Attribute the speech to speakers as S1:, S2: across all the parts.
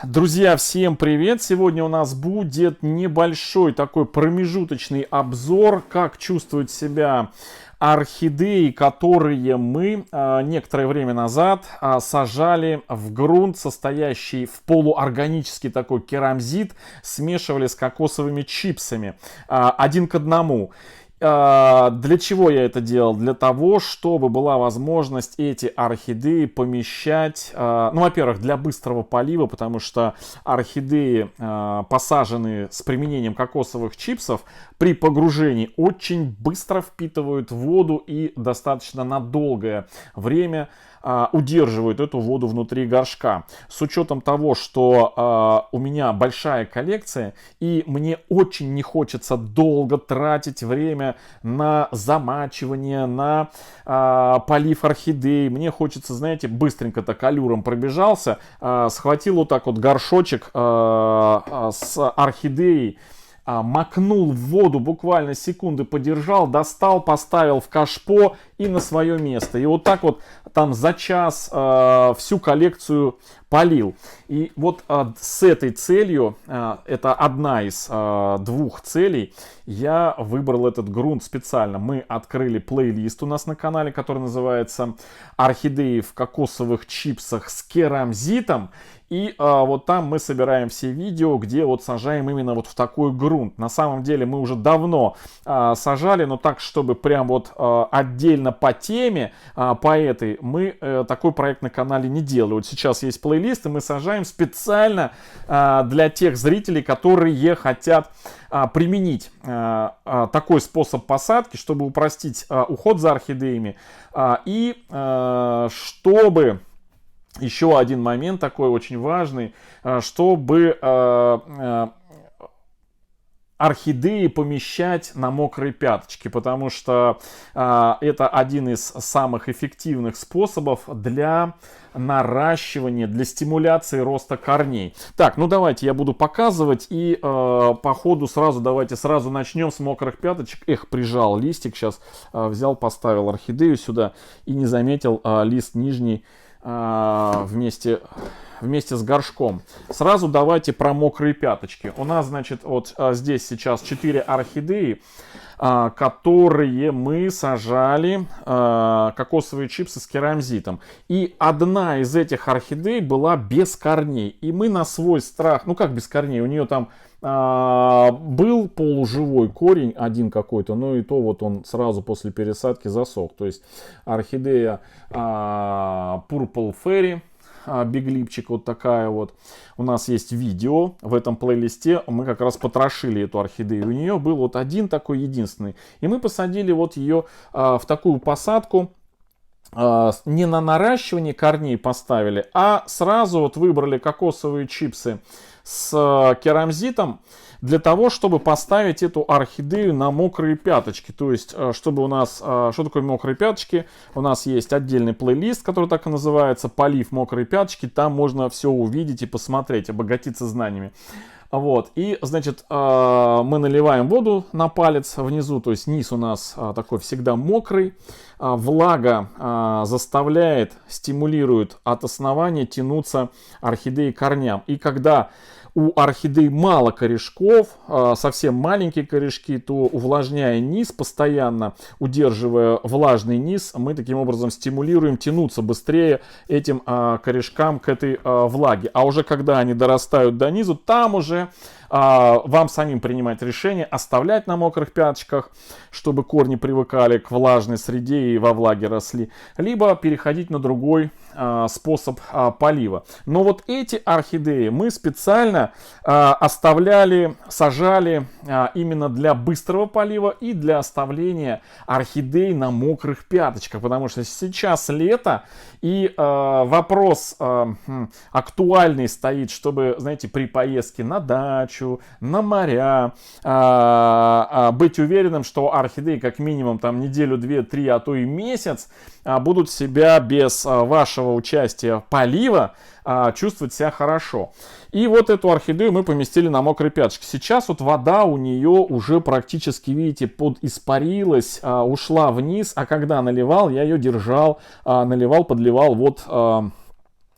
S1: Друзья, всем привет! Сегодня у нас будет небольшой такой промежуточный обзор, как чувствуют себя орхидеи, которые мы некоторое время назад сажали в грунт, состоящий в полуорганический такой керамзит, смешивали с кокосовыми чипсами один к одному. Для чего я это делал? Для того, чтобы была возможность эти орхидеи помещать, ну, во-первых, для быстрого полива, потому что орхидеи, посаженные с применением кокосовых чипсов, при погружении очень быстро впитывают воду и достаточно на долгое время удерживают эту воду внутри горшка. С учетом того, что у меня большая коллекция и мне очень не хочется долго тратить время на замачивание, на полив орхидей. Мне хочется, знаете, быстренько так аллюром пробежался, схватил вот так вот горшочек с орхидеей, макнул в воду, буквально секунды подержал, достал, поставил в кашпо и на свое место. И вот так вот там за час всю коллекцию полил. И вот с этой целью, это одна из двух целей, я выбрал этот грунт специально. Мы открыли плейлист у нас на канале, который называется «Орхидеи в кокосовых чипсах с керамзитом». И вот там мы собираем все видео, где вот сажаем именно вот в такой грунт. На самом деле мы уже давно сажали, но так, чтобы прям вот отдельно по теме, по этой, мы такой проект на канале не делали. Вот сейчас есть плейлист, и мы сажаем специально для тех зрителей, которые хотят применить такой способ посадки, чтобы упростить уход за орхидеями и чтобы... Еще один момент такой очень важный, чтобы орхидеи помещать на мокрые пяточки, потому что это один из самых эффективных способов для наращивания, для стимуляции роста корней. Так, ну давайте я буду показывать и по ходу давайте сразу начнем с мокрых пяточек. Прижал листик, сейчас взял, поставил орхидею сюда и не заметил лист нижний вместе с горшком. Сразу давайте про мокрые пяточки. У нас, значит, вот здесь сейчас 4 орхидеи, которые мы сажали кокосовые чипсы с керамзитом. И одна из этих орхидей была без корней. И мы на свой страх, ну как без корней, у нее там был полуживой корень один какой-то, но и то вот он сразу после пересадки засох. То есть орхидея Purple Fairy, биглипчик, вот такая вот. У нас есть видео в этом плейлисте, мы как раз потрошили эту орхидею. У нее был вот один такой единственный. И мы посадили вот ее в такую посадку. Не на наращивание корней поставили, а сразу вот выбрали кокосовые чипсы с керамзитом для того, чтобы поставить эту орхидею на мокрые пяточки. То есть, чтобы у нас... Что такое мокрые пяточки? У нас есть отдельный плейлист, который так и называется «Полив мокрые пяточки». Там можно все увидеть и посмотреть, обогатиться знаниями. Вот, и, значит, мы наливаем воду на палец внизу, то есть низ у нас такой всегда мокрый. Влага заставляет, стимулирует от основания тянуться орхидеи к корням. И когда у орхидей мало корешков, совсем маленькие корешки, то увлажняя низ постоянно, удерживая влажный низ, мы таким образом стимулируем тянуться быстрее этим корешкам к этой влаге. А уже когда они дорастают до низу, там уже вам самим принимать решение оставлять на мокрых пяточках, чтобы корни привыкали к влажной среде и во влаге росли, либо переходить на другой способ полива. Но вот эти орхидеи мы специально оставляли, сажали именно для быстрого полива и для оставления орхидей на мокрых пяточках, потому что сейчас лето и вопрос актуальный стоит, чтобы, знаете, при поездке на дачу, на моря, быть уверенным, что орхидеи как минимум там неделю, 2-3, а то и месяц будут себя без вашего участия полива чувствовать себя хорошо. И вот эту орхидею мы поместили на мокрые пяточки. Сейчас вот вода у нее уже практически, видите, подиспарилась, ушла вниз, а когда наливал, я ее держал, наливал, подливал вот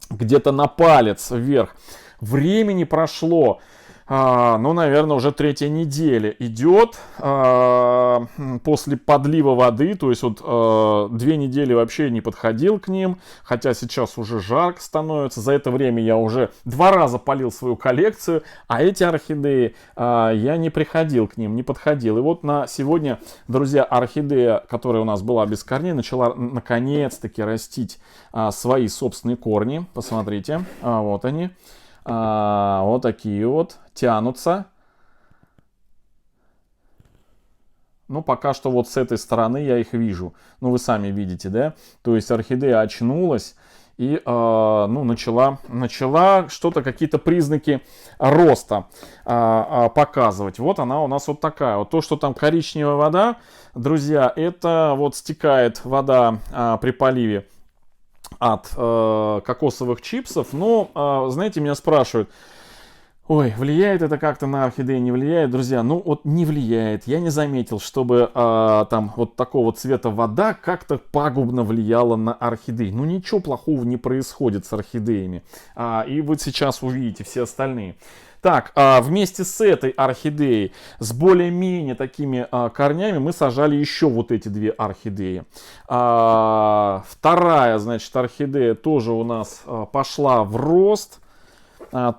S1: где-то на палец вверх. Времени прошло, ну, наверное, уже 3-я неделя идет после подлива воды, то есть вот 2 недели вообще не подходил к ним, хотя сейчас уже жарко становится. За это время я уже 2 раза полил свою коллекцию, а эти орхидеи я не приходил к ним, не подходил. И вот на сегодня, друзья, орхидея, которая у нас была без корней, начала наконец-таки растить свои собственные корни. Посмотрите, вот они. Вот такие вот тянутся. Ну, пока что вот с этой стороны я их вижу. Ну, вы сами видите, да? То есть орхидея очнулась и ну, начала что-то, какие-то признаки роста показывать. Вот она у нас вот такая. Вот то, что там коричневая вода, друзья, это вот стекает вода при поливе от кокосовых чипсов. Но, знаете, меня спрашивают: ой, влияет это как-то на орхидеи, не влияет, друзья? Ну вот не влияет. Я не заметил, чтобы там вот такого цвета вода как-то пагубно влияла на орхидеи. Ну ничего плохого не происходит с орхидеями. И вы сейчас увидите все остальные. Так, вместе с этой орхидеей, с более-менее такими корнями, мы сажали еще вот эти 2 орхидеи. Вторая, значит, орхидея тоже у нас пошла в рост.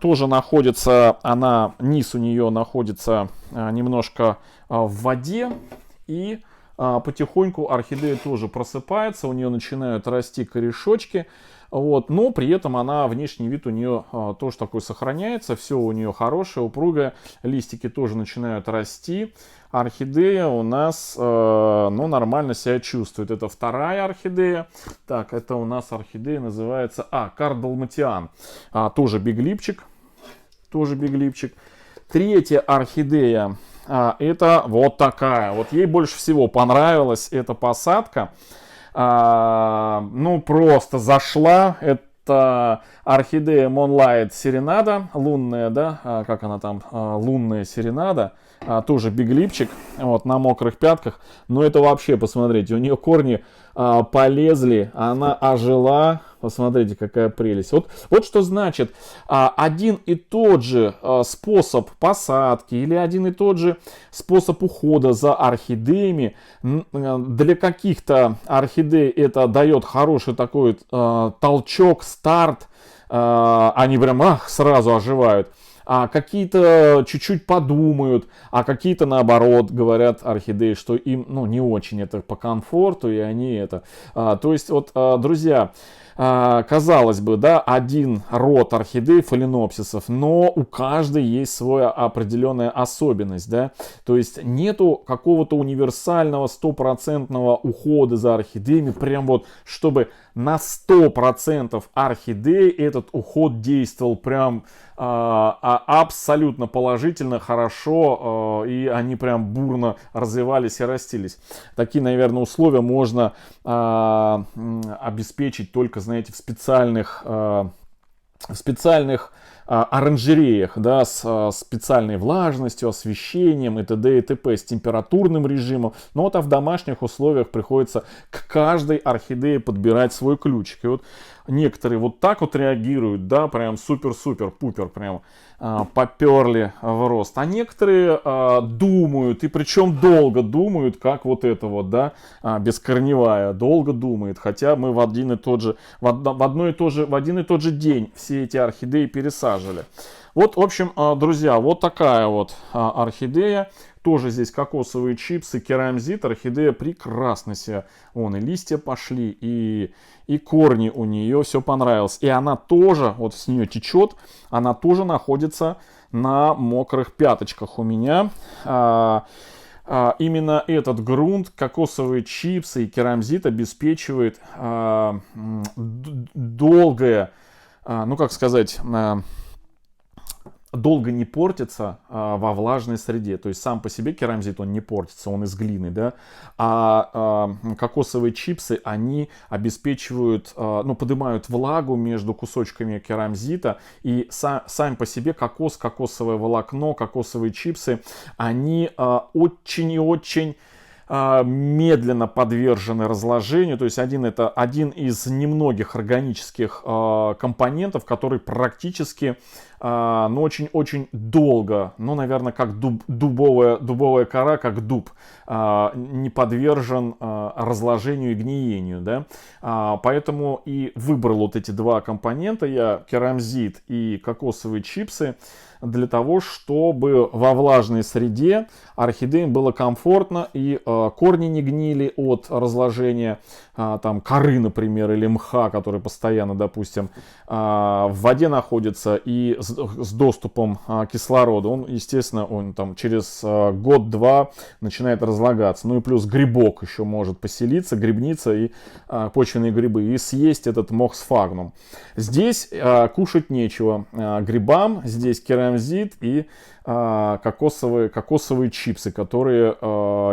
S1: Тоже находится, низ у нее находится немножко в воде. И потихоньку орхидея тоже просыпается, у нее начинают расти корешочки. Вот, но при этом внешний вид у нее тоже такой сохраняется, все у нее хорошее, упругое, листики тоже начинают расти. Орхидея у нас ну, нормально себя чувствует. Это вторая орхидея. Так, это у нас орхидея называется Карл Далматиан. Тоже биглипчик. Тоже биглипчик. Третья орхидея. Это вот такая. Вот ей больше всего понравилась эта посадка. Ну, просто зашла. Это орхидея Moonlight Serenada, лунная, да, как она там, лунная серенада, тоже биглипчик, вот, на мокрых пятках. Но это вообще, посмотрите, у нее корни полезли, она ожила. Посмотрите, какая прелесть. Вот что значит один и тот же способ посадки или один и тот же способ ухода за орхидеями. Для каких-то орхидей это дает хороший такой толчок, старт. Они прям сразу оживают. А какие-то чуть-чуть подумают, а какие-то наоборот говорят орхидеи, что им не очень это по комфорту, и они это. То есть вот, друзья, казалось бы, да, один род орхидей фаленопсисов, но у каждой есть своя определенная особенность, да, то есть нету какого-то универсального 100% ухода за орхидеями, прям вот, чтобы на 100% орхидей этот уход действовал прям абсолютно положительно, хорошо, и они прям бурно развивались и растились. Такие, наверное, условия можно обеспечить только, знаете, в специальных оранжереях, да, с специальной влажностью, освещением и т.д. и т.п. с температурным режимом. Но вот в домашних условиях приходится к каждой орхидее подбирать свой ключик. И вот некоторые вот так вот реагируют, да, прям супер-супер-пупер, прям поперли в рост. А некоторые думают, и причем долго думают, как вот это вот, да, бескорневая, долго думает. Хотя мы в один и тот же день все эти орхидеи пересаживали. Вот, в общем, друзья, вот такая вот орхидея. Тоже здесь кокосовые чипсы, керамзит. Орхидея прекрасно себя. Вон и листья пошли, и корни у нее, все понравилось. И она тоже, вот с нее течет, она тоже находится на мокрых пяточках у меня. Именно этот грунт, кокосовые чипсы и керамзит обеспечивает долгое, ну как сказать, долго не портится во влажной среде. То есть сам по себе керамзит, он не портится, он из глины, да. А кокосовые чипсы, они обеспечивают, поднимают влагу между кусочками керамзита. И сами по себе кокосовое волокно, кокосовые чипсы, они очень и очень медленно подвержены разложению. То есть это один из немногих органических компонентов, который практически но очень-очень долго, ну, наверное, как дубовая кора, как дуб, не подвержен разложению и гниению, да. Поэтому и выбрал вот эти два компонента я, керамзит и кокосовые чипсы, для того, чтобы во влажной среде орхидеям было комфортно и корни не гнили от разложения там коры, например, или мха, который постоянно, допустим, в воде находится и с доступом к кислороду. Он, естественно, он там через год-два начинает разлагаться. Ну и плюс грибок еще может поселиться, грибница и почвенные грибы, и съесть этот мох-сфагнум. Здесь кушать нечего грибам, здесь керамзит и кокосовые чипсы, которые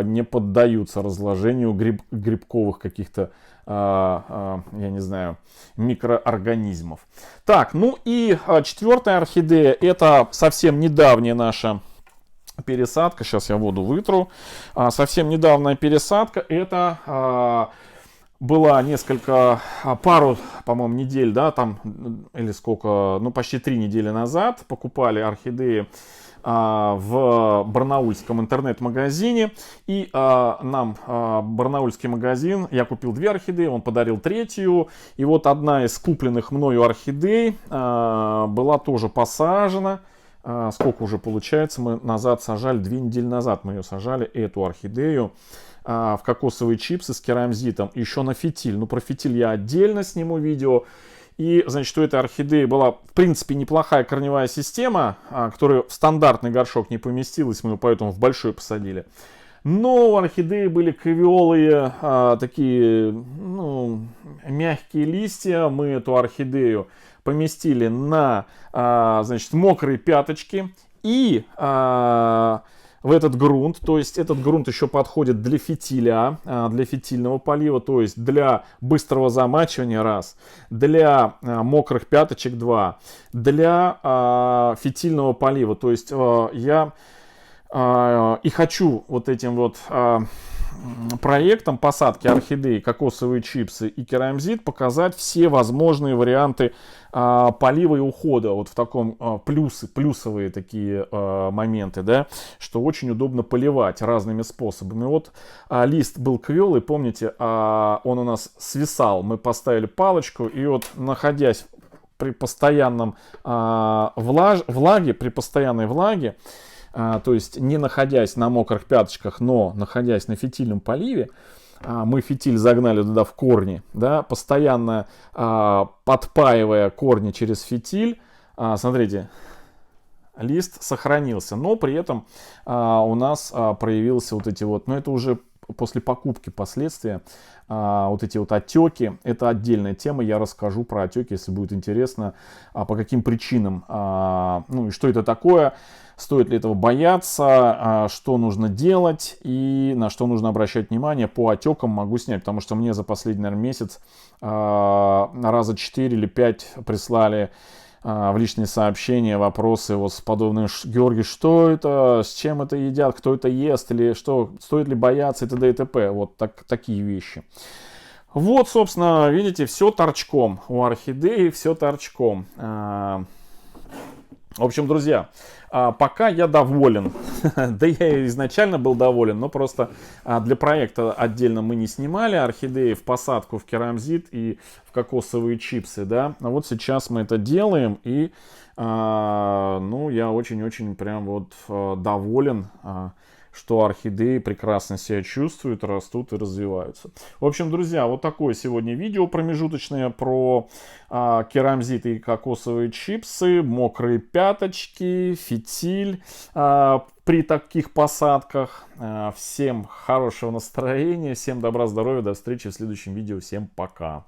S1: не поддаются разложению грибковых каких-то, я не знаю, микроорганизмов. Так, ну и четвертая орхидея, это совсем недавняя наша пересадка. Сейчас я воду вытру. Совсем недавняя пересадка. Это была пару, по-моему, недель, да, там, или сколько, ну, почти 3 недели назад покупали орхидеи в барнаульском интернет-магазине. И нам барнаульский магазин, я купил 2 орхидеи, он подарил 3-ю. И вот одна из купленных мною орхидей была тоже посажена. Сколько уже получается, мы назад сажали, 2 недели назад мы ее сажали, эту орхидею, в кокосовые чипсы с керамзитом, еще на фитиль. Ну, про фитиль я отдельно сниму видео. И, значит, у этой орхидеи была, в принципе, неплохая корневая система, которая в стандартный горшок не поместилась, мы ее поэтому в большой посадили. Но у орхидеи были кавиолые, такие, ну, мягкие листья. Мы эту орхидею поместили на, значит, мокрые пяточки и в этот грунт, то есть этот грунт еще подходит для фитиля, для фитильного полива, то есть для быстрого замачивания раз, для мокрых пяточек 2, для фитильного полива. То есть я и хочу вот этим вот проектом посадки орхидей, кокосовые чипсы и керамзит показать все возможные варианты полива и ухода, вот в таком плюсовые такие моменты, да, что очень удобно поливать разными способами. Вот лист был квелый, помните, он у нас свисал, мы поставили палочку, и вот, находясь при постоянном влаге, при постоянной влаге, то есть не находясь на мокрых пяточках, но находясь на фитильном поливе, мы фитиль загнали туда в корни, да, постоянно подпаивая корни через фитиль. Смотрите, лист сохранился, но при этом у нас проявился вот эти вот, но это уже после покупки последствия, вот эти вот отеки. Это отдельная тема, я расскажу про отеки, если будет интересно, по каким причинам, ну и что это такое. Стоит ли этого бояться, что нужно делать и на что нужно обращать внимание. По отекам могу снять, потому что мне за последний, наверное, месяц раза 4 или 5 прислали в личные сообщения вопросы вот подобные: Георгий, что это, с чем это едят, кто это ест, или что, стоит ли бояться и т.д. и т.п. Вот такие вещи. Вот, собственно, видите, все торчком. У орхидеи все торчком. В общем, друзья, пока я доволен. Да я изначально был доволен, но просто для проекта отдельно мы не снимали орхидеи в посадку в керамзит и в кокосовые чипсы, да. А вот сейчас мы это делаем, и ну, я очень-очень прям вот доволен, что орхидеи прекрасно себя чувствуют, растут и развиваются. В общем, друзья, вот такое сегодня видео промежуточное про керамзит и кокосовые чипсы, мокрые пяточки, фитиль при таких посадках. Всем хорошего настроения, всем добра, здоровья, до встречи в следующем видео, всем пока.